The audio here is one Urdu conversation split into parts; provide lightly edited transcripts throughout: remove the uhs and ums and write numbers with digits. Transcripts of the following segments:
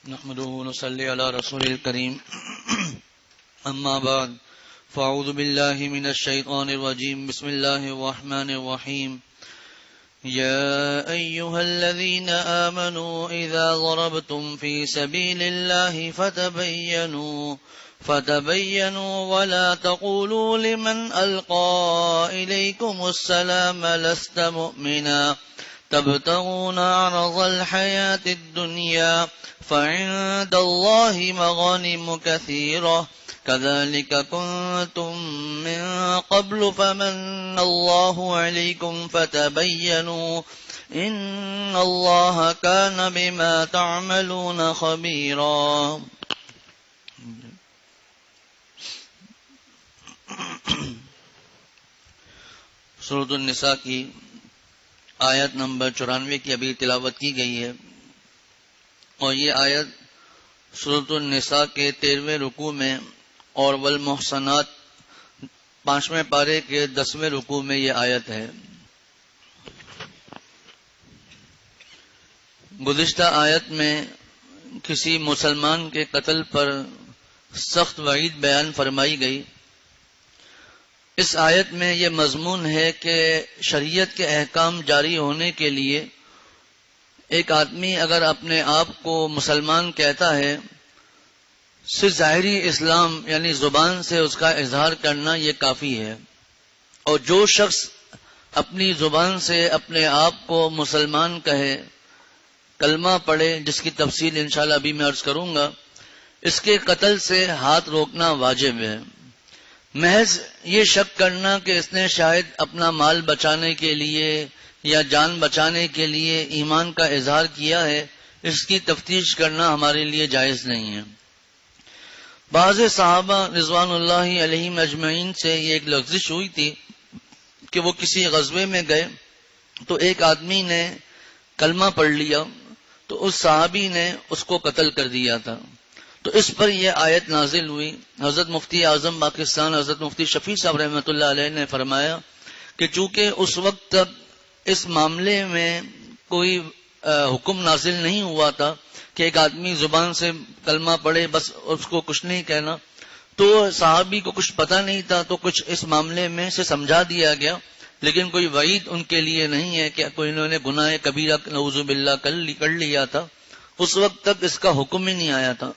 نحمده ونصلي على رسول الكريم أما بعد فأعوذ بالله من الشيطان الرجيم بسم الله الرحمن الرحيم يا أيها الذين آمنوا إذا ضربتم في سبيل الله فتبينوا ولا تقولوا لمن ألقى إليكم السلام لست مؤمنا تبتغون عرض الحياة الدنيا فعند الله مغانم كثيرة كذلك كنتم من قبل فمن الله عليكم فتبينوا إن الله كان بما تعملون خبيرا. سورۃ النساء کی آیت نمبر 94 کی ابھی تلاوت کی گئی ہے، اور یہ آیت سورۃ النساء کے 13ویں رکوع میں اور والمحصنات 5ویں پارے کے 10ویں رکوع میں یہ آیت ہے. گزشتہ آیت میں کسی مسلمان کے قتل پر سخت وعید بیان فرمائی گئی. اس آیت میں یہ مضمون ہے کہ شریعت کے احکام جاری ہونے کے لیے ایک آدمی اگر اپنے آپ کو مسلمان کہتا ہے، صرف ظاہری اسلام یعنی زبان سے اس کا اظہار کرنا یہ کافی ہے، اور جو شخص اپنی زبان سے اپنے آپ کو مسلمان کہے، کلمہ پڑھے، جس کی تفصیل انشاءاللہ ابھی میں عرض کروں گا، اس کے قتل سے ہاتھ روکنا واجب ہے. محض یہ شک کرنا کہ اس نے شاید اپنا مال بچانے کے لیے یا جان بچانے کے لیے ایمان کا اظہار کیا ہے، اس کی تفتیش کرنا ہمارے لیے جائز نہیں ہے. بعض صحابہ رضوان اللہ علیہم اجمعین سے یہ ایک لغزش ہوئی تھی کہ وہ کسی غزوے میں گئے تو ایک آدمی نے کلمہ پڑھ لیا تو اس صحابی نے اس کو قتل کر دیا تھا. تو اس پر یہ آیت نازل ہوئی. حضرت مفتی اعظم پاکستان حضرت مفتی شفیع صاحب رحمۃ اللہ علیہ نے فرمایا کہ چونکہ اس وقت تک اس معاملے میں کوئی حکم نازل نہیں ہوا تھا کہ ایک آدمی زبان سے کلمہ پڑھے بس اس کو کچھ نہیں کہنا، تو صحابی کو کچھ پتہ نہیں تھا، تو کچھ اس معاملے میں سے سمجھا دیا گیا، لیکن کوئی وعید ان کے لیے نہیں ہے کہ کوئی انہوں نے گناہ کبیرہ نعوذ باللہ کر لیا تھا. اس وقت تک اس کا حکم ہی نہیں آیا تھا.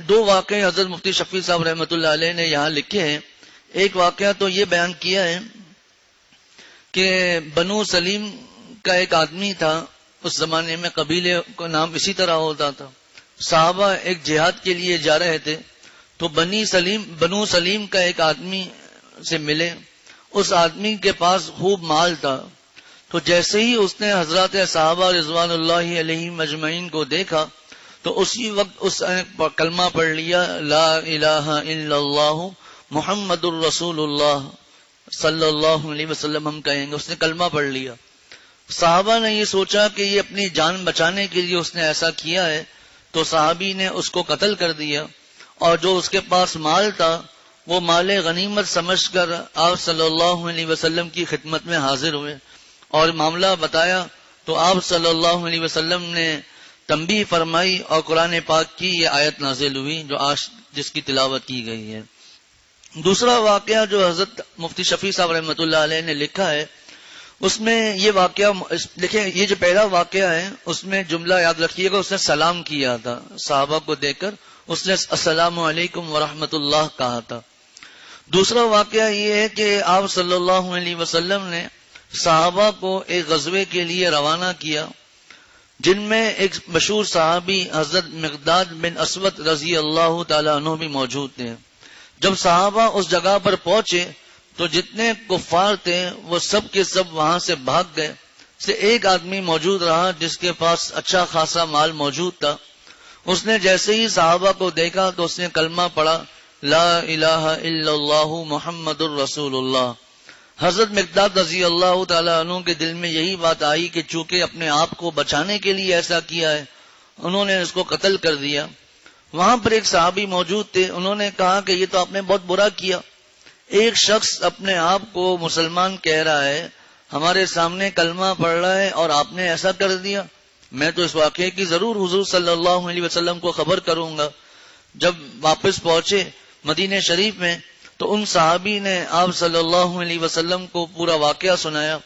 دو واقعے حضرت مفتی شفیع صاحب رحمۃ اللہ علیہ نے یہاں لکھے ہیں. ایک واقعہ تو یہ بیان کیا ہے کہ بنو سلیم کا ایک آدمی تھا، اس زمانے میں قبیلے کا نام اسی طرح ہوتا تھا. صحابہ ایک جہاد کے لیے جا رہے تھے تو بنو سلیم کا ایک آدمی سے ملے. اس آدمی کے پاس خوب مال تھا، تو جیسے ہی اس نے حضرات صحابہ رضوان اللہ علیہم اجمعین کو دیکھا تو اسی وقت اس نے کلمہ پڑھ لیا، لا الہ الا اللہ محمد الرسول اللہ صلی اللہ علیہ وسلم ہم کہیں گے. اس نے کلمہ پڑھ لیا. صحابہ نے یہ سوچا کہ یہ اپنی جان بچانے کے لیے اس نے ایسا کیا ہے، تو صحابی نے اس کو قتل کر دیا، اور جو اس کے پاس مال تھا وہ مال غنیمت سمجھ کر آپ صلی اللہ علیہ وسلم کی خدمت میں حاضر ہوئے اور معاملہ بتایا. تو آپ صلی اللہ علیہ وسلم نے تنبیہ فرمائی اور قرآن پاک کی یہ آیت نازل ہوئی جو آج جس کی تلاوت کی گئی ہے. دوسرا واقعہ جو حضرت مفتی شفیع صاحب رحمۃ اللہ علیہ نے لکھا ہے، اس میں یہ واقعہ دیکھیں، یہ جو پہلا واقعہ ہے اس میں جملہ یاد رکھیے گا، اس نے سلام کیا تھا صحابہ کو دیکھ کر، اس نے السلام علیکم ورحمۃ اللہ کہا تھا. دوسرا واقعہ یہ ہے کہ آپ صلی اللہ علیہ وسلم نے صحابہ کو ایک غزوے کے لیے روانہ کیا، جن میں ایک مشہور صحابی حضرت مقداد بن اسود رضی اللہ تعالی عنہ بھی موجود تھے. جب صحابہ اس جگہ پر پہنچے تو جتنے کفار تھے وہ سب کے سب وہاں سے بھاگ گئے. سے ایک آدمی موجود رہا جس کے پاس اچھا خاصا مال موجود تھا. اس نے جیسے ہی صحابہ کو دیکھا تو اس نے کلمہ پڑھا، لا الہ الا اللہ محمد الرسول اللہ. حضرت مقداد رضی اللہ تعالی عنہ کے دل میں یہی بات آئی کہ چونکہ اپنے آپ کو بچانے کے لیے ایسا کیا ہے، انہوں نے اس کو قتل کر دیا. وہاں پر ایک صحابی موجود تھے، انہوں نے کہا کہ یہ تو آپ نے بہت برا کیا، ایک شخص اپنے آپ کو مسلمان کہہ رہا ہے، ہمارے سامنے کلمہ پڑھ رہا ہے اور آپ نے ایسا کر دیا. میں تو اس واقعے کی ضرور حضور صلی اللہ علیہ وسلم کو خبر کروں گا۔ جب واپس پہنچے مدینہ شریف میں تو ان صحابی نے آپ صلی اللہ علیہ وسلم کو پورا واقعہ سنایا۔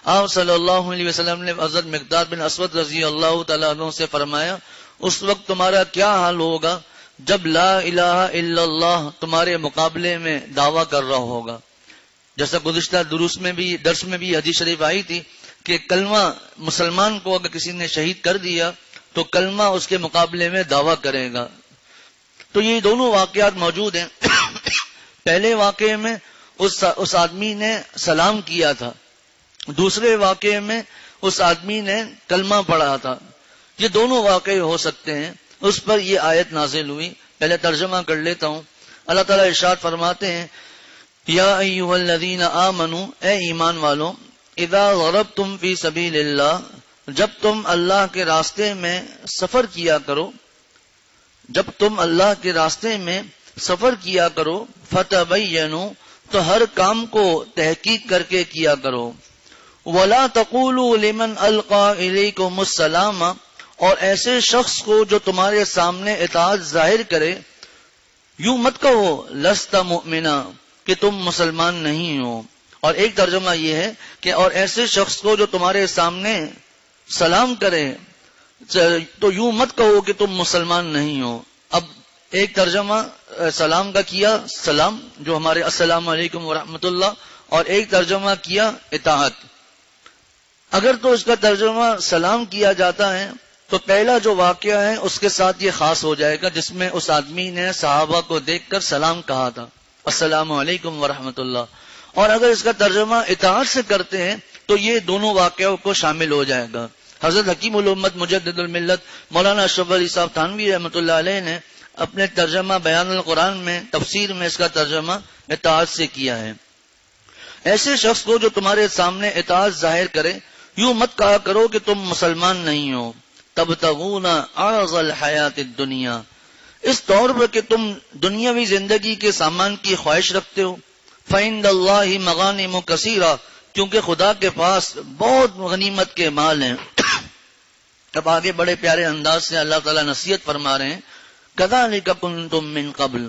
آپ صلی اللہ علیہ وسلم نے حضرت مقداد بن اسود رضی اللہ تعالیٰ عنہ سے فرمایا، اس وقت تمہارا کیا حال ہوگا جب لا الہ الا اللہ تمہارے مقابلے میں دعویٰ کر رہا ہوگا۔ جیسا گزشتہ درس میں بھی حدیث شریف آئی تھی کہ کلمہ مسلمان کو اگر کسی نے شہید کر دیا تو کلمہ اس کے مقابلے میں دعویٰ کرے گا۔ تو یہ دونوں واقعات موجود ہیں۔ پہلے واقعے میں اس آدمی نے سلام کیا تھا، دوسرے واقعے میں اس آدمی نے کلمہ پڑھا تھا۔ یہ دونوں واقعے ہو سکتے ہیں، اس پر یہ آیت نازل ہوئی۔ پہلے ترجمہ کر لیتا ہوں۔ اللہ تعالیٰ ارشاد فرماتے ہیں، یا ایھا الذین آمنوا، اے ایمان والو، اذا ضربتم فی سبیل اللہ، جب تم اللہ کے راستے میں سفر کیا کرو، جب تم اللہ کے راستے میں سفر کیا کرو، فتبینوا، تو ہر کام کو تحقیق کر کے کیا کرو، ولا تقولوا لمن القى الیکم السلام، اور ایسے شخص کو جو تمہارے سامنے اطاعت ظاہر کرے، یوں مت کہو لست مؤمنا، کہ تم مسلمان نہیں ہو۔ اور ایک ترجمہ یہ ہے کہ اور ایسے شخص کو جو تمہارے سامنے سلام کرے تو یوں مت کہو کہ تم مسلمان نہیں ہو۔ اب ایک ترجمہ سلام کا کیا، سلام جو ہمارے السلام علیکم ورحمۃ اللہ، اور ایک ترجمہ کیا اطاعت۔ اگر تو اس کا ترجمہ سلام کیا جاتا ہے تو پہلا جو واقعہ ہے اس کے ساتھ یہ خاص ہو جائے گا جس میں اس آدمی نے صحابہ کو دیکھ کر سلام کہا تھا، السلام علیکم ورحمۃ اللہ۔ اور اگر اس کا ترجمہ اطاعت سے کرتے ہیں تو یہ دونوں واقعوں کو شامل ہو جائے گا۔ حضرت حکیم الامت مجدد الملت مولانا اشرف علی صاحب تھانوی رحمۃ اللہ علیہ نے اپنے ترجمہ بیان القرآن میں تفسیر میں اس کا ترجمہ اطاعت سے کیا ہے۔ ایسے شخص کو جو تمہارے سامنے اطاعت ظاہر کرے، یوں مت کہا کرو کہ تم مسلمان نہیں ہو، تبتغون عرض الحیات الدنیا، اس طور پر کہ تم دنیاوی زندگی کے سامان کی خواہش رکھتے ہو، فعند اللہ مغانم کثیرہ، کیونکہ خدا کے پاس بہت غنیمت کے مال ہیں۔ اب آگے بڑے پیارے انداز سے اللہ تعالیٰ نصیحت فرما رہے ہیں، کذالک کنتم من قبل،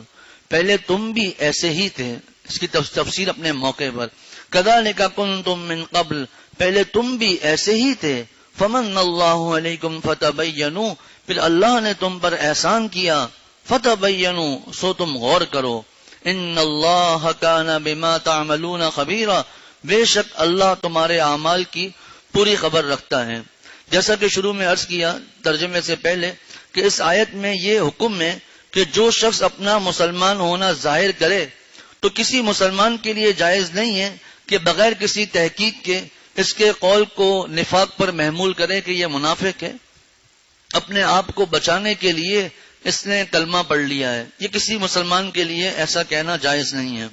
پہلے تم بھی ایسے ہی تھے۔ اس کی تفسیر اپنے موقع پر، کذالک کنتم من قبل، پہلے تم بھی ایسے ہی تھے، فمن اللہ علیکم فتبینوا، پھر اللہ نے تم پر احسان کیا، فتبینوا، سو تم غور کرو، ان اللہ کان بما تعملون خبیرا، بے شک اللہ تمہارے اعمال کی پوری خبر رکھتا ہے۔ جیسا کہ شروع میں عرض کیا ترجمے سے پہلے کہ اس آیت میں یہ حکم ہے کہ جو شخص اپنا مسلمان ہونا ظاہر کرے تو کسی مسلمان کے لیے جائز نہیں ہے کہ بغیر کسی تحقیق کے اس کے قول کو نفاق پر محمول کرے کہ یہ منافق ہے۔ اپنے آپ کو بچانے کے لیے اس نے کلمہ پڑھ لیا ہے، یہ کسی مسلمان کے لیے ایسا کہنا جائز نہیں ہے۔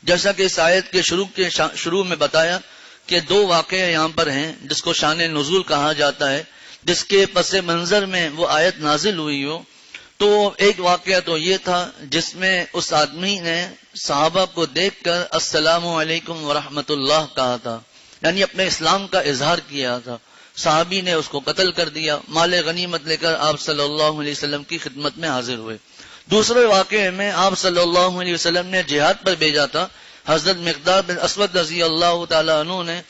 جیسا کہ اس آیت کے شروع میں بتایا کہ دو واقعے یہاں پر ہیں جس کو شان نزول کہا جاتا ہے، جس کے پس منظر میں وہ آیت نازل ہوئی ہو۔ تو ایک واقعہ تو یہ تھا جس میں اس آدمی نے صحابہ کو دیکھ کر السلام علیکم ورحمۃ اللہ کہا تھا، یعنی اپنے اسلام کا اظہار کیا تھا۔ صحابی نے اس کو قتل کر دیا، مال غنیمت لے کر آپ صلی اللہ علیہ وسلم کی خدمت میں حاضر ہوئے۔ دوسرے واقعے میں آپ صلی اللہ علیہ وسلم نے جہاد پر بھیجا تھا۔ حضرت مقداد بن اسود رضی اللہ تعالیٰ عنہ نے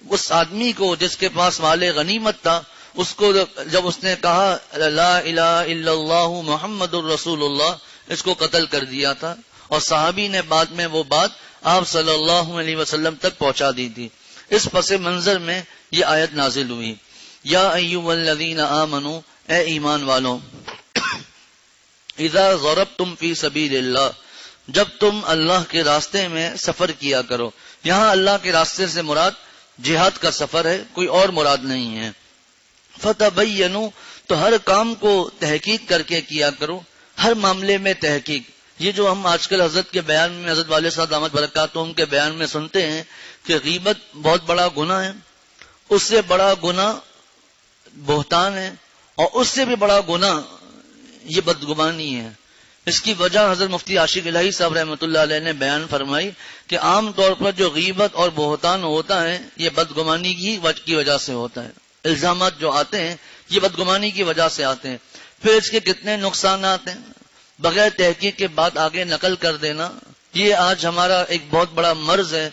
اس آدمی کو جس کے پاس مال غنیمت تھا، اس کو جب اس نے کہا لا الہ الا اللہ محمد الرسول اللہ، اس کو قتل کر دیا تھا، اور صحابی نے بعد میں وہ بات آپ صلی اللہ علیہ وسلم تک پہنچا دی تھی۔ اس پس منظر میں یہ آیت نازل ہوئی، یا ایھا الذین آمنوا، اے ایمان والو، اذا ضربتم فی سبیل اللہ، جب تم اللہ کے راستے میں سفر کیا کرو۔ یہاں اللہ کے راستے سے مراد جہاد کا سفر ہے، کوئی اور مراد نہیں ہے۔ فتبینوا، تو ہر کام کو تحقیق کر کے کیا کرو، ہر معاملے میں تحقیق۔ یہ جو ہم آج کل حضرت کے بیان میں، حضرت والد صاحب دامت برکاتہم کے بیان میں سنتے ہیں کہ غیبت بہت بڑا گناہ ہے، اس سے بڑا گناہ بہتان ہے، اور اس سے بھی بڑا گناہ یہ بدگمانی ہے۔ اس کی وجہ حضرت مفتی عاشق الہی صاحب رحمۃ اللہ علیہ نے بیان فرمائی کہ عام طور پر جو غیبت اور بہتان ہوتا ہے یہ بدگمانی کی وجہ سے ہوتا ہے۔ الزامات جو آتے ہیں یہ بدگمانی کی وجہ سے آتے ہیں. پھر اس کے کتنے نقصانات ہیں. بغیر تحقیق کے بات آگے نقل کر دینا، یہ آج ہمارا ایک بہت بڑا مرض ہے.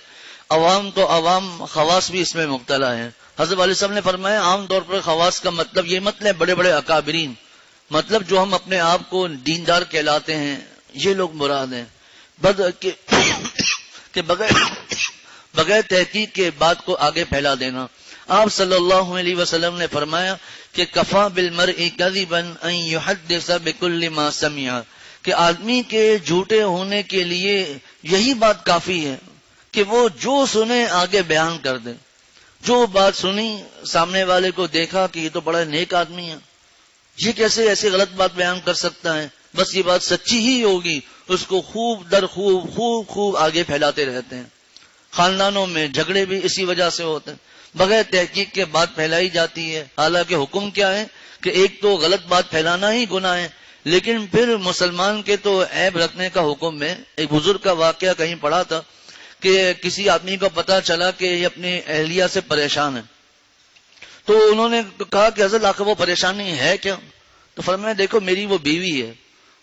عوام تو عوام، خواص بھی اس میں مبتلا ہیں. حضرت علیہ صاحب نے فرمایا عام طور پر خواص کا مطلب یہ مطلب بڑے بڑے اکابرین، مطلب جو ہم اپنے آپ کو دیندار کہلاتے ہیں، یہ لوگ مراد ہیں. کہ بغیر تحقیق کے بات کو آگے پھیلا دینا. آپ صلی اللہ علیہ وسلم نے فرمایا کہ کفا بالمرء کذبا ان یحدث بکل ما سمع، کہ آدمی کے جھوٹے ہونے کے لیے یہی بات کافی ہے کہ وہ جو سنے آگے بیان کر دے. جو بات سنی، سامنے والے کو دیکھا کہ یہ تو بڑا نیک آدمی ہے، یہ کیسے ایسی غلط بات بیان کر سکتا ہے، بس یہ بات سچی ہی ہوگی، اس کو خوب در خوب آگے پھیلاتے رہتے ہیں. خاندانوں میں جھگڑے بھی اسی وجہ سے ہوتے ہیں، بغیر تحقیق کے بات پھیلائی جاتی ہے. حالانکہ حکم کیا ہے کہ ایک تو غلط بات پھیلانا ہی گناہ ہے، لیکن پھر مسلمان کے تو عیب رکھنے کا حکم ہے. ایک بزرگ کا واقعہ کہیں پڑھا تھا کہ کسی آدمی کو پتا چلا کہ یہ اپنی اہلیہ سے پریشان ہے، تو انہوں نے کہا کہ حضرت آخر وہ پریشانی ہے کیا؟ تو فرمایا دیکھو میری وہ بیوی ہے،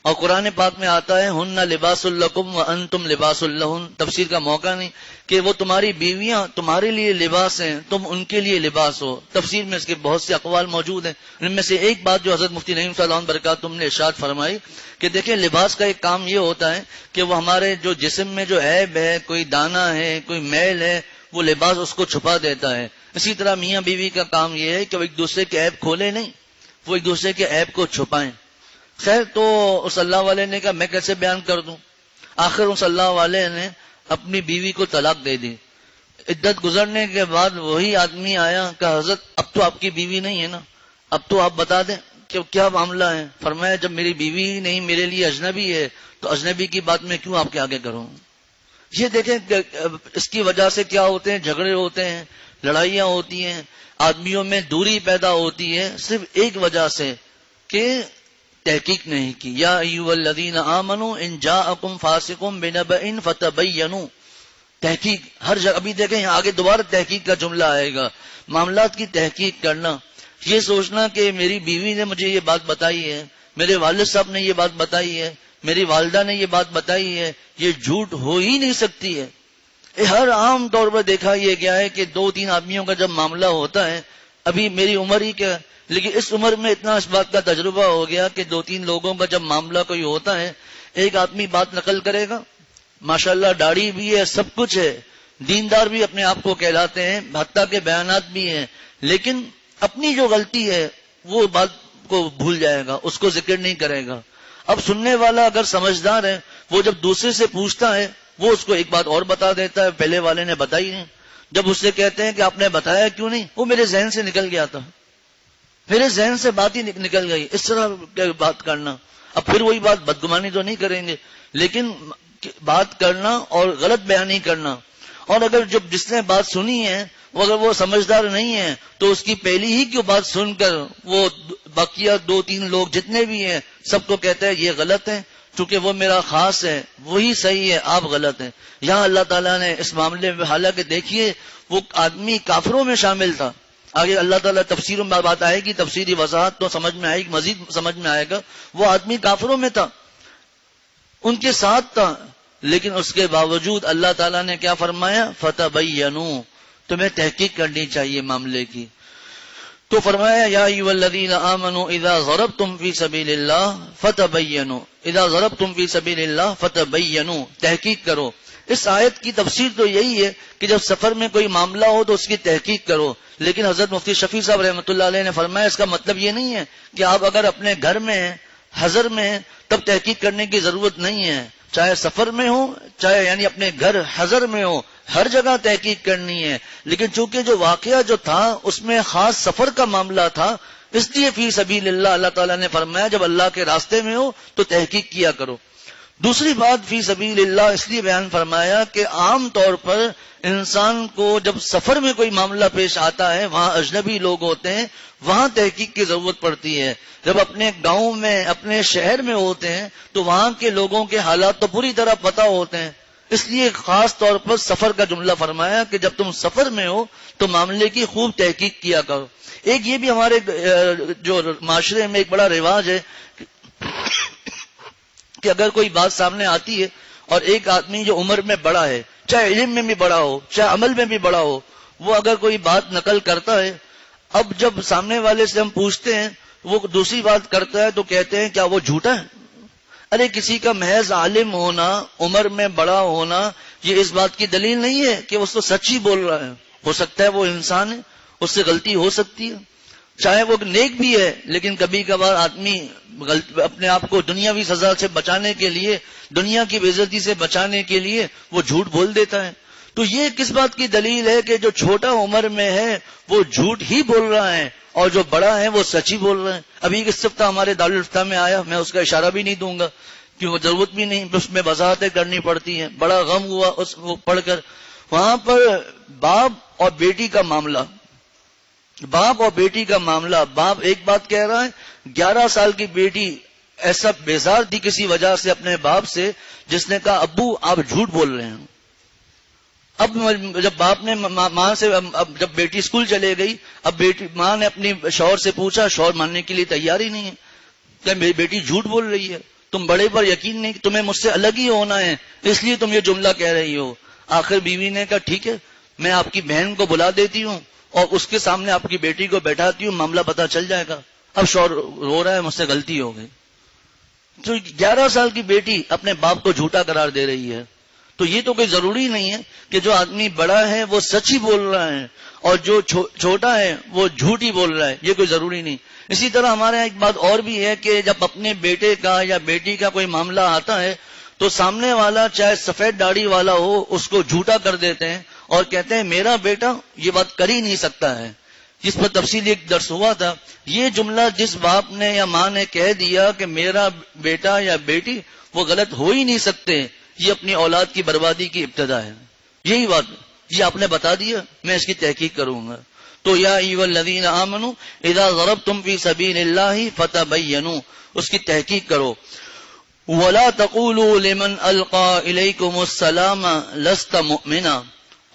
اور قرآن پاک میں آتا ہے ہن لباس لکم وانتم لباس لہن. تفسیر کا موقع نہیں کہ وہ تمہاری بیویاں تمہارے لیے لباس ہیں، تم ان کے لیے لباس ہو. تفسیر میں اس کے بہت سے اقوال موجود ہیں. ان میں سے ایک بات جو حضرت مفتی نعیم صلی اللہ علیہ وبرکاتہ نے ارشاد فرمائی کہ دیکھیں لباس کا ایک کام یہ ہوتا ہے کہ وہ ہمارے جو جسم میں جو عیب ہے، کوئی دانہ ہے، کوئی میل ہے، وہ لباس اس کو چھپا دیتا ہے. اسی طرح میاں بیوی کا کام یہ ہے کہ وہ ایک دوسرے کے عیب کھولے نہیں، وہ ایک دوسرے کے عیب کو چھپائیں. خیر تو اس اللہ والے نے کہا میں کیسے بیان کر دوں. آخر اس اللہ والے نے اپنی بیوی کو طلاق دے دی. عدت گزرنے کے بعد وہی آدمی آیا کہ حضرت اب تو آپ کی بیوی نہیں ہے نا، اب تو آپ بتا دیں کہ کیا معاملہ ہے. فرمایا جب میری بیوی نہیں میرے لیے اجنبی ہے تو اجنبی کی بات میں کیوں آپ کے آگے کروں. یہ دیکھیں کہ اس کی وجہ سے کیا ہوتے ہیں، جھگڑے ہوتے ہیں، لڑائیاں ہوتی ہیں، آدمیوں میں دوری پیدا ہوتی ہے، صرف ایک وجہ سے کہ تحقیق نہیں کی. یا ایھا الذین آمنوا ان جاءکم فاسق بنبأ فتبینوا. تحقیق ہر جگہ. ابھی دیکھیں یہاں آگے دوبارہ تحقیق کا جملہ آئے گا. معاملات کی تحقیق کرنا، یہ سوچنا کہ میری بیوی نے مجھے یہ بات بتائی ہے، میرے والد صاحب نے یہ بات بتائی ہے، میری والدہ نے یہ بات بتائی ہے، یہ جھوٹ ہو ہی نہیں سکتی ہے. ہر عام طور پر دیکھا یہ گیا ہے کہ 2-3 آدمیوں کا جب معاملہ ہوتا ہے، ابھی میری عمر ہی کیا، لیکن اس عمر میں اتنا اس بات کا تجربہ ہو گیا کہ 2-3 لوگوں کا جب معاملہ کوئی ہوتا ہے، ایک آدمی بات نقل کرے گا، ماشاءاللہ داڑھی بھی ہے، سب کچھ ہے، دیندار بھی اپنے آپ کو کہلاتے ہیں، حتیٰ کے بیانات بھی ہیں، لیکن اپنی جو غلطی ہے وہ بات کو بھول جائے گا، اس کو ذکر نہیں کرے گا. اب سننے والا اگر سمجھدار ہے، وہ جب دوسرے سے پوچھتا ہے وہ اس کو ایک بات اور بتا دیتا ہے، پہلے والے نے بتائی نہیں. جب اس سے کہتے ہیں کہ آپ نے بتایا کیوں نہیں، وہ میرے ذہن سے نکل گیا تھا، میرے ذہن سے بات ہی نکل گئی. اس طرح بات کرنا. اب پھر وہی بات، بدگمانی تو نہیں کریں گے، لیکن بات کرنا اور غلط بیانی کرنا. اور اگر جس نے بات سنی ہے وہ اگر وہ سمجھدار نہیں ہے تو اس کی پہلی ہی کی بات سن کر وہ باقیہ 2-3 لوگ جتنے بھی ہیں سب کو کہتا ہے یہ غلط ہے، چونکہ وہ میرا خاص ہے، وہی صحیح ہے، آپ غلط ہیں. یہاں اللہ تعالیٰ نے اس معاملے میں، حالانکہ دیکھیے وہ آدمی کافروں میں شامل تھا، آگے اللہ تعالیٰ تفسیروں میں بات آئے گی، تفسیری وضاحت تو سمجھ میں آئے گی، مزید سمجھ میں آئے گا. وہ آدمی کافروں میں تھا، ان کے ساتھ تھا، لیکن اس کے باوجود اللہ تعالیٰ نے کیا فرمایا؟ فتبینوا، تمہیں تحقیق کرنی چاہیے معاملے کی. تو فرمایا یا ایھا الذین آمنوا اذا ضربتم فی سبیل اللہ فتبینوا، اذا ضربتم فی سبیل اللہ فتبینوا، تحقیق کرو. اس آیت کی تفسیر تو یہی ہے کہ جب سفر میں کوئی معاملہ ہو تو اس کی تحقیق کرو. لیکن حضرت مفتی شفیع صاحب رحمۃ اللہ علیہ نے فرمایا اس کا مطلب یہ نہیں ہے کہ آپ اگر اپنے گھر میں ہیں، حضر میں ہیں، تب تحقیق کرنے کی ضرورت نہیں ہے. چاہے سفر میں ہو، چاہے یعنی اپنے گھر حضر میں ہو، ہر جگہ تحقیق کرنی ہے. لیکن چونکہ جو واقعہ جو تھا اس میں خاص سفر کا معاملہ تھا، اس لیے فی سبیل اللہ اللہ تعالیٰ نے فرمایا جب اللہ کے راستے میں ہو تو تحقیق کیا کرو. دوسری بات فی سبیل اللہ اس لیے بیان فرمایا کہ عام طور پر انسان کو جب سفر میں کوئی معاملہ پیش آتا ہے، وہاں اجنبی لوگ ہوتے ہیں، وہاں تحقیق کی ضرورت پڑتی ہے. جب اپنے گاؤں میں، اپنے شہر میں ہوتے ہیں تو وہاں کے لوگوں کے حالات تو پوری طرح پتہ ہوتے ہیں. اس لیے خاص طور پر سفر کا جملہ فرمایا کہ جب تم سفر میں ہو تو معاملے کی خوب تحقیق کیا کرو. ایک یہ بھی ہمارے جو معاشرے میں ایک بڑا رواج ہے کہ اگر کوئی بات سامنے آتی ہے اور ایک آدمی جو عمر میں بڑا ہے، چاہے علم میں بھی بڑا ہو چاہے عمل میں بھی بڑا ہو، وہ اگر کوئی بات نقل کرتا ہے، اب جب سامنے والے سے ہم پوچھتے ہیں وہ دوسری بات کرتا ہے تو کہتے ہیں کیا وہ جھوٹا ہے؟ ارے کسی کا محض عالم ہونا، عمر میں بڑا ہونا، یہ اس بات کی دلیل نہیں ہے کہ وہ تو سچ ہی بول رہا ہے. ہو سکتا ہے وہ انسان ہے، اس سے غلطی ہو سکتی ہے، چاہے وہ نیک بھی ہے، لیکن کبھی کبھار آدمی اپنے آپ کو دنیاوی سزا سے بچانے کے لیے، دنیا کی بے عزتی سے بچانے کے لیے وہ جھوٹ بول دیتا ہے. تو یہ کس بات کی دلیل ہے کہ جو چھوٹا عمر میں ہے وہ جھوٹ ہی بول رہا ہے اور جو بڑا ہے وہ سچ ہی بول رہا ہے. ابھی اس ہفتہ ہمارے دارالفتہ میں آیا، میں اس کا اشارہ بھی نہیں دوں گا کہ وہ ضرورت بھی نہیں، اس میں وضاحتیں کرنی پڑتی ہیں. بڑا غم ہوا اس کو پڑھ کر. وہاں پر باپ اور بیٹی کا معاملہ، باپ اور بیٹی کا معاملہ. باپ ایک بات کہہ رہا ہے، 11 سال کی بیٹی ایسا بیزار تھی کسی وجہ سے اپنے باپ سے، جس نے کہا ابو آپ جھوٹ بول رہے ہیں. اب جب باپ نے ماں سے، جب بیٹی اسکول چلے گئی، اب ماں نے اپنی شوہر سے پوچھا، شوہر ماننے کے لیے تیار ہی نہیں ہے کہ میری بیٹی جھوٹ بول رہی ہے، تم بڑے پر یقین نہیں، تمہیں مجھ سے الگ ہی ہونا ہے اس لیے تم یہ جملہ کہہ رہی ہو. آخر بیوی نے کہا ٹھیک ہے، میں آپ کی بہن کو بلا دیتی ہوں اور اس کے سامنے آپ کی بیٹی کو بیٹھاتی ہوں، معاملہ پتہ چل جائے گا. اب شوہر رو رہا ہے مجھ سے غلطی ہو گئی. تو 11 سال کی بیٹی اپنے باپ کو جھوٹا قرار دے رہی ہے. تو یہ تو کوئی ضروری نہیں ہے کہ جو آدمی بڑا ہے وہ سچ ہی بول رہا ہے اور جو چھوٹا ہے وہ جھوٹ ہی بول رہا ہے، یہ کوئی ضروری نہیں. اسی طرح ہمارے یہاں ایک بات اور بھی ہے کہ جب اپنے بیٹے کا یا بیٹی کا کوئی معاملہ آتا ہے تو سامنے والا چاہے سفید داڑھی والا ہو اس کو جھوٹا کر دیتے ہیں اور کہتے ہیں میرا بیٹا یہ بات کر ہی نہیں سکتا ہے. جس پر تفصیلی ایک درس ہوا تھا. یہ جملہ جس باپ نے یا ماں نے کہہ دیا کہ میرا بیٹا یا بیٹی وہ غلط ہو ہی نہیں سکتے، یہ اپنی اولاد کی بربادی کی ابتدا ہے. یہی بات یہ آپ نے بتا دیا، میں اس کی تحقیق کروں گا. تو یا ایھا الذین آمنوا اذا ضربتم فی سبیل اللہ فتبینوا، اس کی تحقیق کرو. ولا تقولوا لمن القى الیکم السلام لست مؤمنا،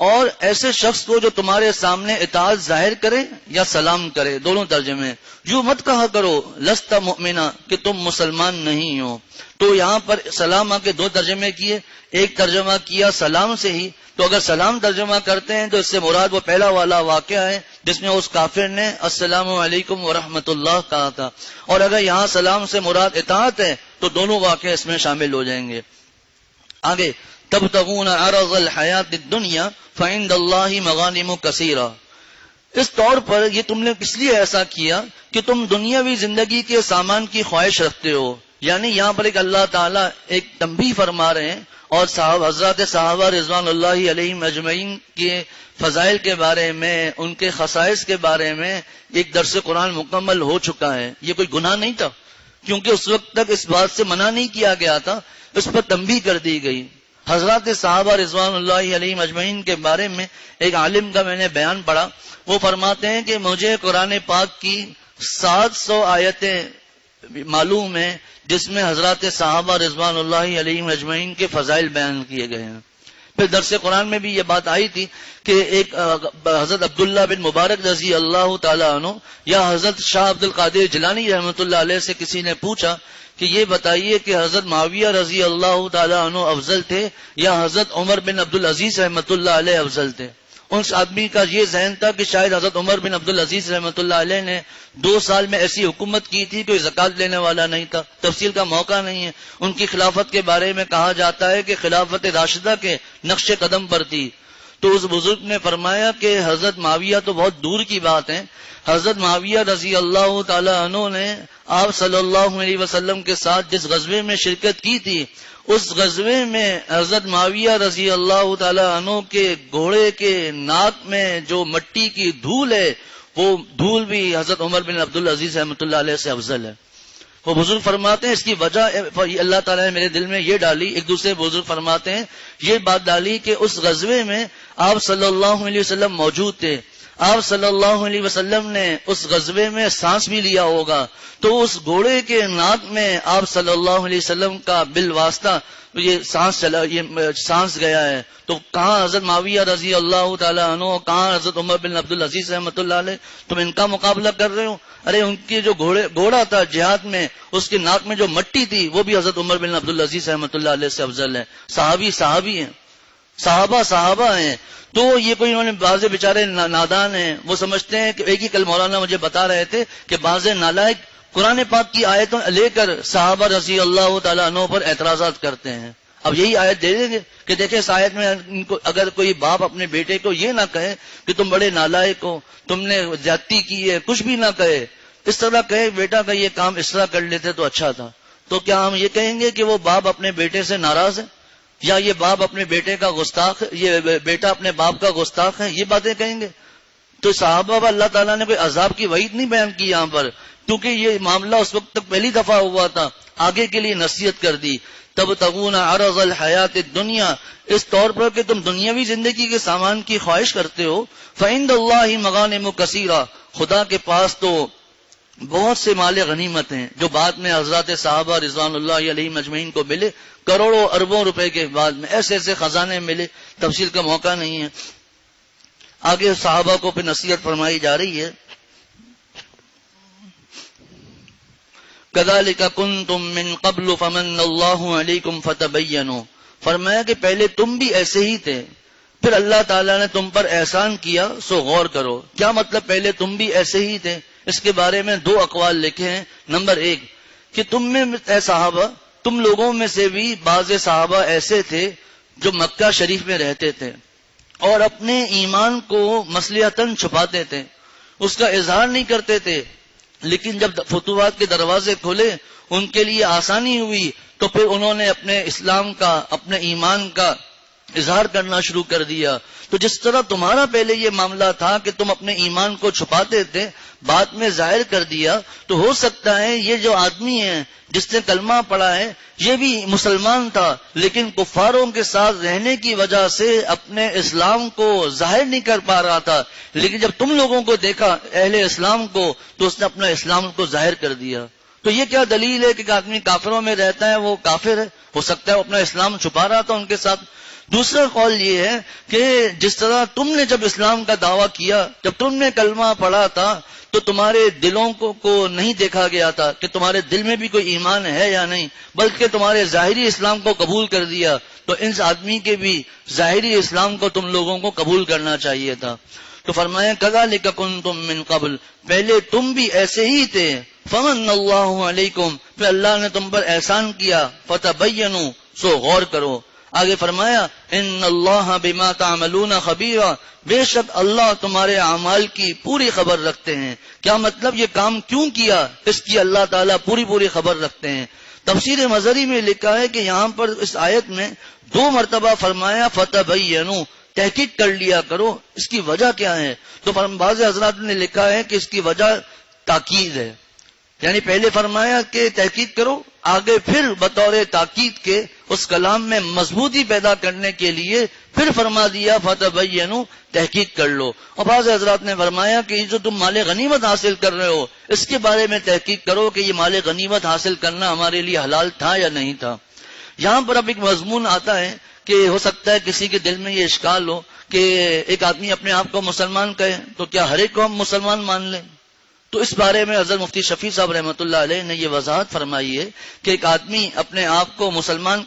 اور ایسے شخص کو جو تمہارے سامنے اطاعت ظاہر کرے یا سلام کرے، دونوں ترجمے. یوں مت کہا کرو لست مؤمنا کہ تم مسلمان نہیں ہو. تو یہاں پر سلام کے دو ترجمے کیے، ایک ترجمہ کیا سلام سے ہی. تو اگر سلام ترجمہ کرتے ہیں تو اس سے مراد وہ پہلا والا واقعہ ہے جس میں اس کافر نے السلام علیکم ورحمۃ اللہ کہا تھا، اور اگر یہاں سلام سے مراد اطاعت ہے تو دونوں واقعے اس میں شامل ہو جائیں گے. آگے تبتغون عرض الحیات الدنیا فعند اللہ مغانم کثیرہ. اس طور پر یہ تم نے اس لیے ایسا کیا کہ تم دنیاوی زندگی کے سامان کی خواہش رکھتے ہو. یعنی یہاں پر ایک اللہ تعالیٰ ایک تنبیہ فرما رہے ہیں اور حضرات صحابہ رضوان اللہ علیہم اجمعین کے فضائل کے بارے میں، ان کے خصائص کے بارے میں ایک درس قرآن مکمل ہو چکا ہے. یہ کوئی گناہ نہیں تھا کیونکہ اس وقت تک اس بات سے منع نہیں کیا گیا تھا، اس پر تنبیہ کر دی گئی. حضرات صحابہ رضوان اللہ علیہم اجمعین کے بارے میں ایک عالم کا میں نے بیان پڑھا. وہ فرماتے ہیں کہ مجھے قرآن پاک کی 700 آیتیں معلوم ہیں جس میں حضرات صحابہ رضوان اللہ علیہم اجمعین کے فضائل بیان کیے گئے ہیں. پھر درس قرآن میں بھی یہ بات آئی تھی کہ ایک حضرت عبداللہ بن مبارک رضی اللہ تعالیٰ عنہ یا حضرت شاہ عبد القادر جیلانی رحمۃ اللہ علیہ سے کسی نے پوچھا کہ یہ بتائیے کہ حضرت معاویہ رضی اللہ تعالیٰ عنہ افضل تھے یا حضرت عمر بن عبدالعزیز رحمۃ اللہ علیہ افضل تھے. اس آدمی کا یہ ذہن تھا کہ شاید حضرت عمر بن عبدالعزیز رحمۃ اللہ علیہ نے 2 سال میں ایسی حکومت کی تھی کوئی زکوٰۃ لینے والا نہیں تھا. تفصیل کا موقع نہیں ہے. ان کی خلافت کے بارے میں کہا جاتا ہے کہ خلافت راشدہ کے نقش قدم پر تھی. تو اس بزرگ نے فرمایا کہ حضرت معاویہ تو بہت دور کی بات ہے. حضرت معاویہ رضی اللہ تعالی عنہ نے آپ صلی اللہ علیہ وسلم کے ساتھ جس غزوے میں شرکت کی تھی، اس غزوے میں حضرت معاویہ رضی اللہ تعالی عنہ کے گھوڑے کے ناک میں جو مٹی کی دھول ہے وہ دھول بھی حضرت عمر بن عبدالعزیز رحمۃ اللہ علیہ سے افضل ہے. وہ بزرگ فرماتے ہیں اس کی وجہ اللہ تعالیٰ نے میرے دل میں یہ ڈالی. ایک دوسرے بزرگ فرماتے ہیں یہ بات ڈالی کہ اس غزوے میں آپ صلی اللہ علیہ وسلم موجود تھے. آپ صلی اللہ علیہ وسلم نے اس غزوے میں سانس بھی لیا ہوگا، تو اس گھوڑے کے ناک میں آپ صلی اللہ علیہ وسلم کا بالواسطہ یہ سانس گیا ہے، تو کہاں حضرت معاویہ رضی اللہ تعالیٰ عنہ، کہاں حضرت عمر بن عبد العزیز رحمۃ اللہ علیہ، تم ان کا مقابلہ کر رہے ہو؟ ارے ان کی جو گھوڑا تھا جہاد میں، اس کے ناک میں جو مٹی تھی وہ بھی حضرت عمر بن عبد العزیز رحمۃ اللہ علیہ سے افضل ہے۔ صحابی ہیں، صحابہ ہیں۔ تو یہ کوئی انہوں نے بعض بیچارے نادان ہیں، وہ سمجھتے ہیں کہ ایک ہی کل مولانا مجھے بتا رہے تھے کہ بعض نالائق قرآن پاک کی آیتوں لے کر صحابہ رضی اللہ تعالیٰ عنہ پر اعتراضات کرتے ہیں۔ اب یہی آیت دے دیں گے کہ دیکھیں اس آیت میں ان کو اگر کوئی باپ اپنے بیٹے کو یہ نہ کہے کہ تم بڑے نالائق ہو، تم نے زیادتی کی ہے، کچھ بھی نہ کہے، اس طرح کہے بیٹا کا یہ کام اس طرح کر لیتے تو اچھا تھا، تو کیا ہم یہ کہیں گے کہ وہ باپ اپنے بیٹے سے ناراض ہے، یا یہ باپ اپنے بیٹے کا گستاخ ہے، یہ بیٹا اپنے باپ کا گستاخ ہے؟ یہ باتیں کہیں گے؟ تو صحابہ پر اللہ تعالیٰ نے کوئی عذاب کی وعید نہیں بیان کی یہاں پر، کیونکہ یہ معاملہ اس وقت تک پہلی دفعہ ہوا تھا، آگے کے لیے نصیحت کر دی۔ تب تغون عرض الحیات الدنیا، اس طور پر کہ تم دنیاوی زندگی کے سامان کی خواہش کرتے ہو، فعند اللہ مغانم کثیرہ، خدا کے پاس تو بہت سے مال غنیمت ہیں جو بعد میں حضرات صحابہ رضوان اللہ علیہم اجمعین کو ملے، کروڑوں اربوں روپے کے بعد میں ایسے خزانے ملے، تفصیل کا موقع نہیں ہے۔ آگے صحابہ کو پہ نصیحت فرمائی جا رہی ہے، کذالک کنتم من قبل فمن اللہ علیکم فتبینوا، فرمایا کہ پہلے تم بھی ایسے ہی تھے، پھر اللہ تعالیٰ نے تم پر احسان کیا سو غور کرو۔ کیا مطلب پہلے تم بھی ایسے ہی تھے؟ اس کے بارے میں دو اقوال لکھے ہیں۔ نمبر ایک کہ تم میں اے صحابہ، تم لوگوں میں سے بھی بعض صحابہ ایسے تھے جو مکہ شریف میں رہتے تھے اور اپنے ایمان کو مصلحتاً چھپاتے تھے، اس کا اظہار نہیں کرتے تھے، لیکن جب فتوحات کے دروازے کھلے، ان کے لیے آسانی ہوئی، تو پھر انہوں نے اپنے اسلام کا، اپنے ایمان کا اظہار کرنا شروع کر دیا۔ تو جس طرح تمہارا پہلے یہ معاملہ تھا کہ تم اپنے ایمان کو چھپاتے تھے، بعد میں ظاہر کر دیا، تو ہو سکتا ہے یہ جو آدمی ہے جس نے کلمہ پڑھا ہے یہ بھی مسلمان تھا، لیکن کفاروں کے ساتھ رہنے کی وجہ سے اپنے اسلام کو ظاہر نہیں کر پا رہا تھا، لیکن جب تم لوگوں کو دیکھا اہل اسلام کو تو اس نے اپنا اسلام کو ظاہر کر دیا۔ تو یہ کیا دلیل ہے کہ آدمی کافروں میں رہتا ہے وہ کافر ہے؟ ہو سکتا ہے وہ اپنا اسلام چھپا رہا تھا ان کے ساتھ۔ دوسرا قول یہ ہے کہ جس طرح تم نے جب اسلام کا دعویٰ کیا، جب تم نے کلمہ پڑھا تھا، تو تمہارے دلوں کو نہیں دیکھا گیا تھا کہ تمہارے دل میں بھی کوئی ایمان ہے یا نہیں، بلکہ تمہارے ظاہری اسلام کو قبول کر دیا، تو اس آدمی کے بھی ظاہری اسلام کو تم لوگوں کو قبول کرنا چاہیے تھا۔ تو فرمایا کذالک کنتم من قبل، پہلے تم بھی ایسے ہی تھے، فمن اللہ علیکم، پھر اللہ نے تم پر احسان کیا، فتبینوا، سو غور کرو۔ آگے فرمایا ان اللہ بما تعملون خبیرا، بے شک اللہ تمہارے اعمال کی پوری خبر رکھتے ہیں۔ کیا مطلب یہ کام کیوں کیا، اس کی اللہ تعالیٰ پوری خبر رکھتے ہیں۔ تفسیر مظہری میں لکھا ہے کہ یہاں پر اس آیت میں 2 مرتبہ فرمایا فتبینوا، تحقیق کر لیا کرو، اس کی وجہ کیا ہے؟ تو بعض حضرات نے لکھا ہے کہ اس کی وجہ تاکید ہے، یعنی پہلے فرمایا کہ تحقیق کرو، آگے پھر بطور تاکید کے اس کلام میں مضبوطی پیدا کرنے کے لیے پھر فرما دیا فتبینوا، تحقیق کر لو۔ اور بعض حضرات نے فرمایا کہ یہ جو تم مال غنیمت حاصل کر رہے ہو اس کے بارے میں تحقیق کرو کہ یہ مال غنیمت حاصل کرنا ہمارے لیے حلال تھا یا نہیں تھا۔ یہاں پر اب ایک مضمون آتا ہے کہ ہو سکتا ہے کسی کے دل میں یہ اشکال ہو کہ ایک آدمی اپنے آپ کو مسلمان کہے تو کیا ہر ایک کو ہم مسلمان مان لیں؟ تو اس بارے میں حضرت مفتی شفیع صاحب رحمۃ اللہ علیہ نے یہ وضاحت فرمائی ہے کہ ایک آدمی اپنے آپ کو مسلمان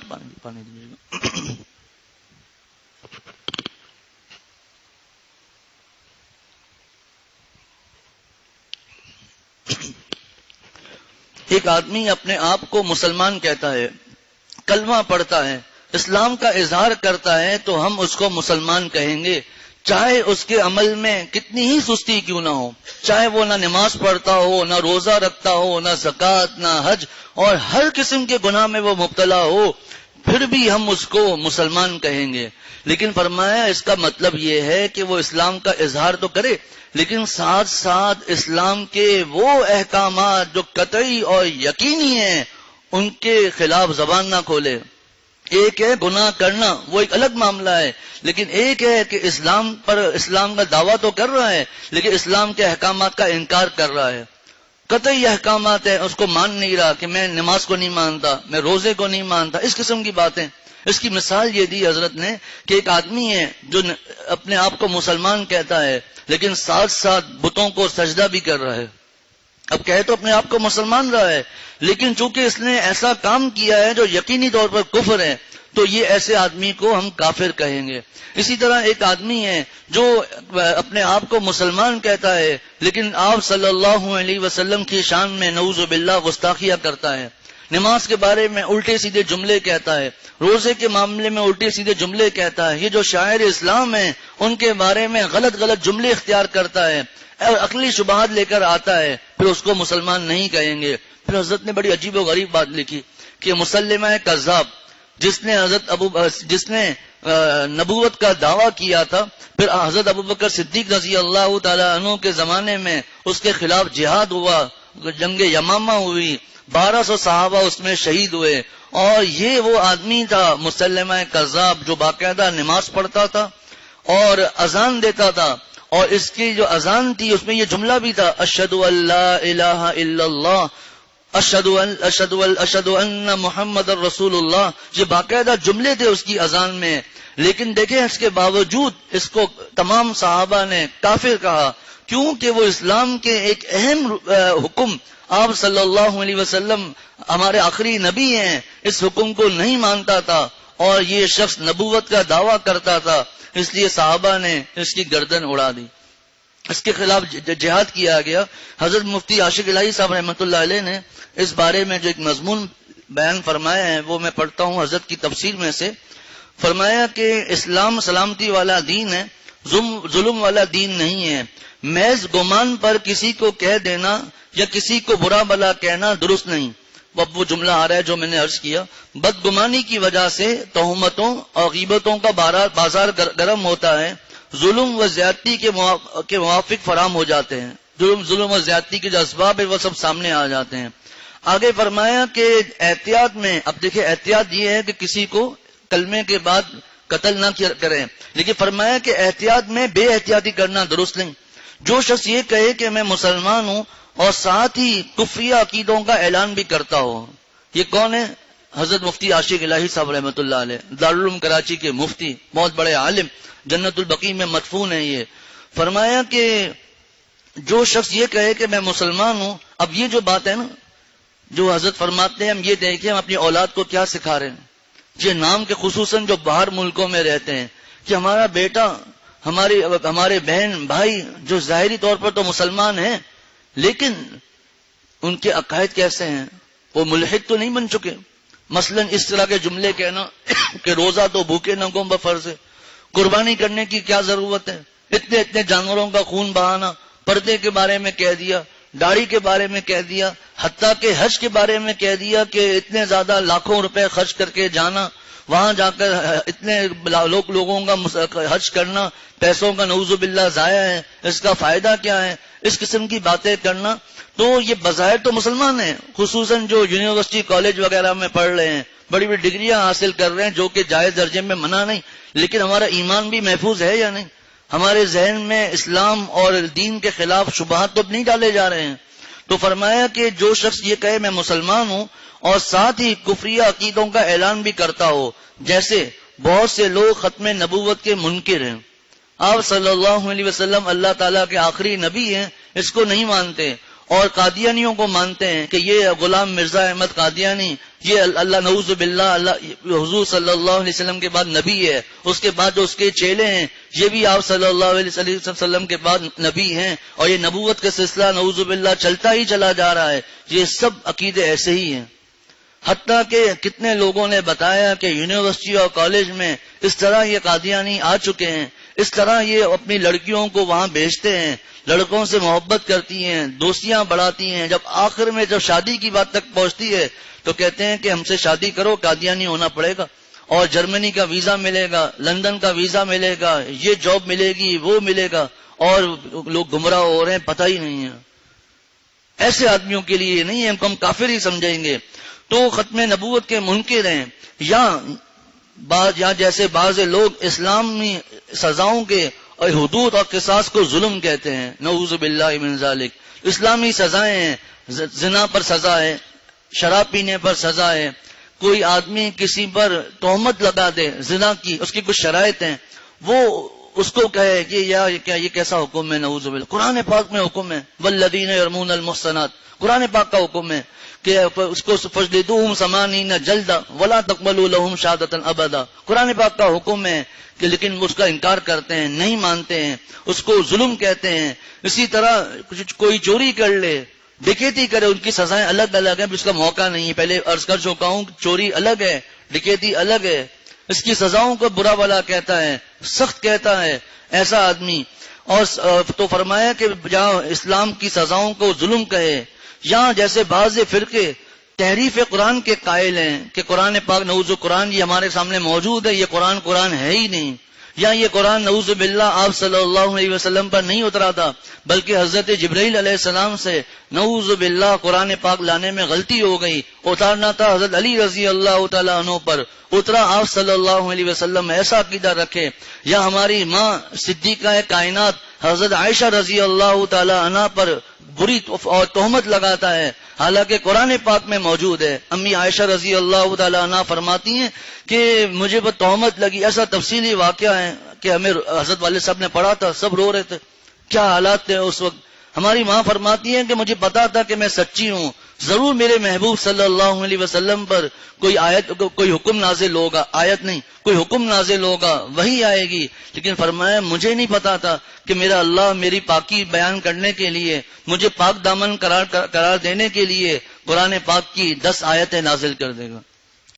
ایک آدمی اپنے آپ کو مسلمان کہتا ہے، کلمہ پڑھتا ہے، اسلام کا اظہار کرتا ہے، تو ہم اس کو مسلمان کہیں گے، چاہے اس کے عمل میں کتنی ہی سستی کیوں نہ ہو، چاہے وہ نہ نماز پڑھتا ہو، نہ روزہ رکھتا ہو، نہ زکوٰۃ، نہ حج، اور ہر قسم کے گناہ میں وہ مبتلا ہو، پھر بھی ہم اس کو مسلمان کہیں گے۔ لیکن فرمایا اس کا مطلب یہ ہے کہ وہ اسلام کا اظہار تو کرے، لیکن ساتھ ساتھ اسلام کے وہ احکامات جو قطعی اور یقینی ہیں ان کے خلاف زبان نہ کھولے۔ ایک ہے گناہ کرنا، وہ ایک الگ معاملہ ہے، لیکن ایک ہے کہ اسلام کا دعویٰ تو کر رہا ہے لیکن اسلام کے احکامات کا انکار کر رہا ہے، قطعی احکامات ہیں اس کو مان نہیں رہا، کہ میں نماز کو نہیں مانتا، میں روزے کو نہیں مانتا، اس قسم کی باتیں۔ اس کی مثال یہ دی حضرت نے کہ ایک آدمی ہے جو اپنے آپ کو مسلمان کہتا ہے لیکن ساتھ ساتھ بتوں کو سجدہ بھی کر رہا ہے۔ اب کہے تو اپنے آپ کو مسلمان رہا ہے، لیکن چونکہ اس نے ایسا کام کیا ہے جو یقینی طور پر کفر ہے، تو یہ ایسے آدمی کو ہم کافر کہیں گے۔ اسی طرح ایک آدمی ہے جو اپنے آپ کو مسلمان کہتا ہے لیکن آپ صلی اللہ علیہ وسلم کی شان میں نعوذ باللہ گستاخیاں کرتا ہے، نماز کے بارے میں الٹے سیدھے جملے کہتا ہے، روزے کے معاملے میں الٹے سیدھے جملے کہتا ہے، یہ جو شاعر اسلام ہیں ان کے بارے میں غلط غلط جملے اختیار کرتا ہے اور عقلی شبہات لے کر آتا ہے، پھر اس کو مسلمان نہیں کہیں گے۔ پھر حضرت نے بڑی عجیب و غریب بات لکھی کہ مسلمہ کذاب جس نے نبوت کا دعویٰ کیا تھا، پھر حضرت ابوبکر صدیق رضی اللہ تعالی عنہ کے زمانے میں اس کے خلاف جہاد ہوا، جنگ یمامہ ہوئی، 1200 صحابہ اس میں شہید ہوئے، اور یہ وہ آدمی تھا مسلمہ کذاب جو باقاعدہ نماز پڑھتا تھا اور اذان دیتا تھا، اور اس کی جو اذان تھی اس میں یہ جملہ بھی تھا، اشہد ان لا الہ الا اللہ اشہد ان محمد رسول اللہ، یہ باقاعدہ جملے تھے اس کی اذان میں۔ لیکن دیکھیں اس کے باوجود اس کو تمام صحابہ نے کافر کہا، کیونکہ وہ اسلام کے ایک اہم حکم، آپ صلی اللہ علیہ وسلم ہمارے آخری نبی ہیں، اس حکم کو نہیں مانتا تھا اور یہ شخص نبوت کا دعویٰ کرتا تھا، اس لیے صحابہ نے اس کی گردن اڑا دی، اس کے خلاف جہاد کیا گیا۔ حضرت مفتی عاشق الہی صاحب رحمۃ اللہ علیہ نے اس بارے میں جو ایک مضمون بیان فرمایا ہے وہ میں پڑھتا ہوں حضرت کی تفسیر میں سے۔ فرمایا کہ اسلام سلامتی والا دین ہے، ظلم والا دین نہیں ہے، محض گمان پر کسی کو کہہ دینا یا کسی کو برا بلا کہنا درست نہیں۔ اب وہ جملہ آ رہا ہے جو میں نے عرض کیا، بدگمانی کی وجہ سے تہمتوں اور غیبتوں کا بازار گرم ہوتا ہے، ظلم و زیادتی کے موافق فراہم ہو جاتے ہیں، ظلم و زیادتی کے جو اسباب ہے وہ سب سامنے آ جاتے ہیں۔ آگے فرمایا کہ احتیاط میں، اب دیکھیں احتیاط یہ ہے کہ کسی کو کلمے کے بعد قتل نہ کریں، لیکن فرمایا کہ احتیاط میں بے احتیاطی کرنا درست نہیں۔ جو شخص یہ کہے کہ میں مسلمان ہوں اور ساتھ ہی کفریہ عقیدوں کا اعلان بھی کرتا ہو، یہ کون ہے؟ حضرت مفتی عاشق الہی صاحب رحمۃ اللہ علیہ، دارالعلوم کراچی کے مفتی، بہت بڑے عالم، جنت البقیع میں مدفون ہے یہ۔ فرمایا کہ جو شخص یہ کہے کہ میں مسلمان ہوں، اب یہ جو بات ہے نا جو حضرت فرماتے ہیں، ہم یہ دیکھیں ہم اپنی اولاد کو کیا سکھا رہے ہیں، یہ نام کے خصوصاً جو باہر ملکوں میں رہتے ہیں، کہ ہمارا بیٹا، ہمارے بہن بھائی جو ظاہری طور پر تو مسلمان ہیں لیکن ان کے عقائد کیسے ہیں، وہ ملحد تو نہیں بن چکے؟ مثلا اس طرح کے جملے کہنا کہ روزہ تو بھوکے نہ گوں بفرض ہے، قربانی کرنے کی کیا ضرورت ہے، اتنے جانوروں کا خون بہانا، پردے کے بارے میں کہہ دیا، داڑھی کے بارے میں کہہ دیا، حتیٰ کہ حج کے بارے میں کہہ دیا کہ اتنے زیادہ لاکھوں روپے خرچ کر کے جانا، وہاں جا کر اتنے لوگوں کا حج کرنا، پیسوں کا نعوذ باللہ ضائع ہے، اس کا فائدہ کیا ہے، اس قسم کی باتیں کرنا۔ تو یہ بظاہر تو مسلمان ہیں، خصوصاً جو یونیورسٹی کالج وغیرہ میں پڑھ رہے ہیں، بڑی بڑی ڈگریاں حاصل کر رہے ہیں جو کہ جائز درجے میں منع نہیں، لیکن ہمارا ایمان بھی محفوظ ہے یا نہیں؟ ہمارے ذہن میں اسلام اور دین کے خلاف شبہات تو نہیں ڈالے جا رہے ہیں؟ تو فرمایا کہ جو شخص یہ کہے میں مسلمان ہوں اور ساتھ ہی کفریہ عقیدوں کا اعلان بھی کرتا ہو، جیسے بہت سے لوگ ختم نبوت کے منکر ہیں، آپ صلی اللہ علیہ وسلم اللہ تعالیٰ کے آخری نبی ہیں، اس کو نہیں مانتے، اور قادیانیوں کو مانتے ہیں کہ یہ غلام مرزا احمد قادیانی، یہ اللہ نعوذ باللہ حضور صلی اللہ علیہ وسلم کے بعد نبی ہے، اس کے بعد جو اس کے چیلے ہیں یہ بھی آپ صلی اللہ علیہ وسلم کے بعد نبی ہیں، اور یہ نبوت کا سلسلہ نعوذ باللہ چلتا ہی چلا جا رہا ہے۔ یہ سب عقیدے ایسے ہی ہیں، حتیٰ کہ کتنے لوگوں نے بتایا کہ یونیورسٹی اور کالج میں اس طرح یہ قادیانی آ چکے ہیں، اس طرح یہ اپنی لڑکیوں کو وہاں بھیجتے ہیں، لڑکوں سے محبت کرتی ہیں، دوستیاں بڑھاتی ہیں، جب آخر میں جب شادی کی بات تک پہنچتی ہے تو کہتے ہیں کہ ہم سے شادی کرو، قادیانی ہونا پڑے گا، اور جرمنی کا ویزا ملے گا، لندن کا ویزا ملے گا، یہ جاب ملے گی، وہ ملے گا، اور لوگ گمراہ ہو رہے ہیں، پتہ ہی نہیں ہے۔ ایسے آدمیوں کے لیے نہیں ہے، ہم کافر ہی سمجھیں گے۔ تو ختم نبوت کے منکر ہیں، یا یا جیسے بعض لوگ اسلامی سزاؤں کے اور حدود اور قصاص کو ظلم کہتے ہیں، نعوذ باللہ من ذالک. اسلامی سزائیں ہیں، زنا پر سزا ہے، شراب پینے پر سزا ہے، کوئی آدمی کسی پر تہمت لگا دے زنا کی، اس کی کچھ شرائط ہیں، وہ اس کو کہے کہ یہ کیسا حکم ہے، نعوذ باللہ. قرآن پاک میں حکم ہے، والذین یرمون المحصنات، قرآن پاک کا حکم ہے کہ اس کو فجلدوہم 80 جلدہ ولا تقبلوا لهم شہادۃ ابدا. قرآن پاک کا حکم ہے کہ لیکن اس کا انکار کرتے ہیں، نہیں مانتے ہیں، اس کو ظلم کہتے ہیں. اسی طرح کوئی چوری کر لے، ڈکیتی کرے، ان کی سزائیں الگ الگ ہیں، اس کا موقع نہیں ہے. پہلے عرض کر چکا ہوں، چوری الگ ہے، ڈکیتی الگ ہے، اس کی سزاؤں کو برا بلا کہتا ہے، سخت کہتا ہے ایسا آدمی. اور تو فرمایا کہ جہاں اسلام کی سزاؤں کو ظلم کہے، یہاں جیسے بعض فرقے تحریف قرآن کے قائل ہیں کہ قرآن پاک نعوذ قرآن یہ ہمارے سامنے موجود ہے، یہ قرآن ہے ہی نہیں، یا یہ قرآن نعوذ باللہ آپ صلی اللہ علیہ وسلم پر نہیں اترا تھا بلکہ حضرت جبرائیل علیہ السلام سے نعوذ باللہ قرآن پاک لانے میں غلطی ہو گئی، اتارنا تھا حضرت علی رضی اللہ تعالیٰ عنہ پر، اترا آپ صلی اللہ علیہ وسلم. ایسا عقیدہ رکھے. یا ہماری ماں صدیقہ کائنات حضرت عائشہ رضی اللہ تعالی عنہ پر بری اور تہمت لگاتا ہے، حالانکہ قرآن پاک میں موجود ہے. امی عائشہ رضی اللہ تعالی عنہ فرماتی ہیں کہ مجھے وہ تہمت لگی. ایسا تفصیلی واقعہ ہے کہ ہمیں حضرت والد صاحب نے پڑھا تھا، سب رو رہے تھے، کیا حالات تھے اس وقت. ہماری ماں فرماتی ہیں کہ مجھے پتا تھا کہ میں سچی ہوں، ضرور میرے محبوب صلی اللہ علیہ وسلم پر کوئی حکم نازل ہوگا، آیت نہیں، کوئی حکم نازل ہوگا، وہی آئے گی. لیکن فرمایا مجھے نہیں پتا تھا کہ میرا اللہ میری پاکی بیان کرنے کے لیے، مجھے پاک دامن قرار دینے کے لیے قرآن پاک کی 10 آیتیں نازل کر دے گا.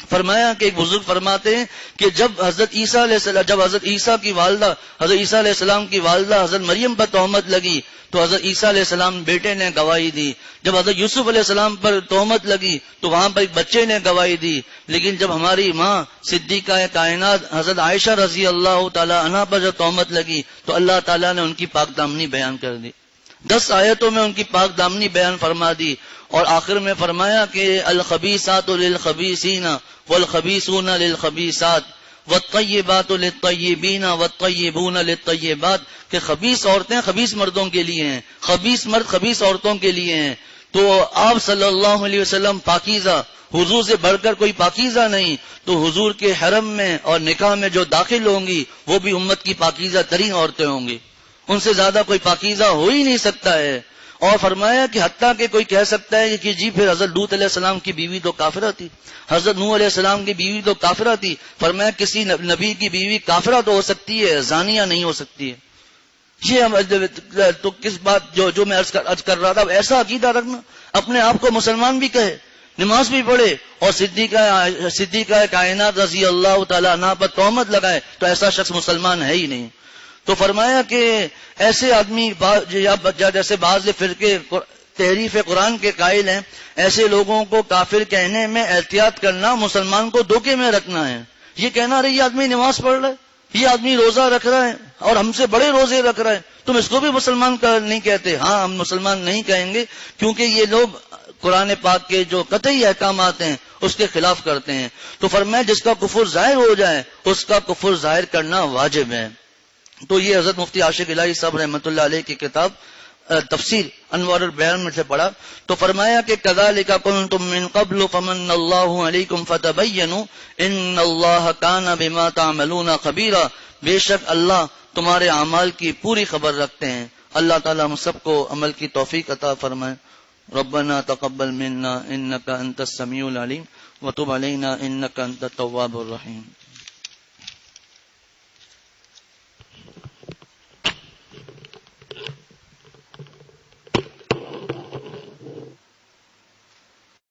فرمایا کہ ایک بزرگ فرماتے ہیں کہ جب حضرت عیسیٰ کی والدہ حضرت عیسیٰ علیہ السلام کی والدہ حضرت مریم پر تہمت لگی تو حضرت عیسیٰ علیہ السلام بیٹے نے گواہی دی. جب حضرت یوسف علیہ السلام پر تہمت لگی تو وہاں پر ایک بچے نے گواہی دی. لیکن جب ہماری ماں صدیقہ کائنات حضرت عائشہ رضی اللہ تعالی عنہا پر جب تہمت لگی تو اللہ تعالیٰ نے ان کی پاک دامنی بیان کر دی. 10 آیتوں میں ان کی پاک دامنی بیان فرما دی. اور آخر میں فرمایا کہ الخبیثات للخبیثین والخبیثون للخبیثات والطیبات للطیبین والطیبون للطیبات، کہ خبیث عورتیں خبیث مردوں کے لیے ہیں، خبیث مرد خبیث عورتوں کے لیے ہیں. تو آپ صلی اللہ علیہ وسلم پاکیزہ، حضور سے بڑھ کر کوئی پاکیزہ نہیں. تو حضور کے حرم میں اور نکاح میں جو داخل ہوں گی وہ بھی امت کی پاکیزہ ترین عورتیں ہوں گی، ان سے زیادہ کوئی پاکیزہ ہو ہی نہیں سکتا ہے. اور فرمایا کہ حتیٰ کہ کوئی کہہ سکتا ہے کہ جی پھر حضرت لوط علیہ السلام کی بیوی تو کافرہ تھی، حضرت نوح علیہ السلام کی بیوی تو کافرہ تھی. فرمایا کسی نبی کی بیوی کافرہ تو ہو سکتی ہے، زانیہ نہیں ہو سکتی ہے. یہ تو کس بات جو میں عرض کر رہا تھا، ایسا عقیدہ رکھنا، اپنے آپ کو مسلمان بھی کہے، نماز بھی پڑھے اور صدیقہ کائنات رضی اللہ تعالی عنہ پر تہمت لگائے تو ایسا شخص مسلمان ہے ہی نہیں. تو فرمایا کہ ایسے آدمی جیسے بعض فرقے تحریف قرآن کے قائل ہیں، ایسے لوگوں کو کافر کہنے میں احتیاط کرنا مسلمان کو دھوکے میں رکھنا ہے. یہ کہنا رہے یہ آدمی نماز پڑھ رہا ہے، یہ آدمی روزہ رکھ رہا ہے اور ہم سے بڑے روزے رکھ رہا ہے، تم اس کو بھی مسلمان نہیں کہتے. ہاں ہم مسلمان نہیں کہیں گے کیونکہ یہ لوگ قرآن پاک کے جو قطعی احکامات ہیں اس کے خلاف کرتے ہیں. تو فرمایا جس کا کفر ظاہر ہو جائے اس کا کفر ظاہر کرنا واجب ہے. تو یہ حضرت مفتی عاشق الہی صاحب رحمۃ اللہ علیہ کی کتاب تفسیر انوار البیان میں سے پڑھا تو فرمایا کہ کذالک کنتم من قبل فمن اللہ علیکم فتبینوا ان اللہ کان بما تعملون خبیرا، بے شک اللہ تمہارے اعمال کی پوری خبر رکھتے ہیں. اللہ تعالی ہم سب کو عمل کی توفیق عطا فرمائے. ربنا تقبل منا انک انت السمیع العلیم وتب علینا انک انت التواب الرحیم.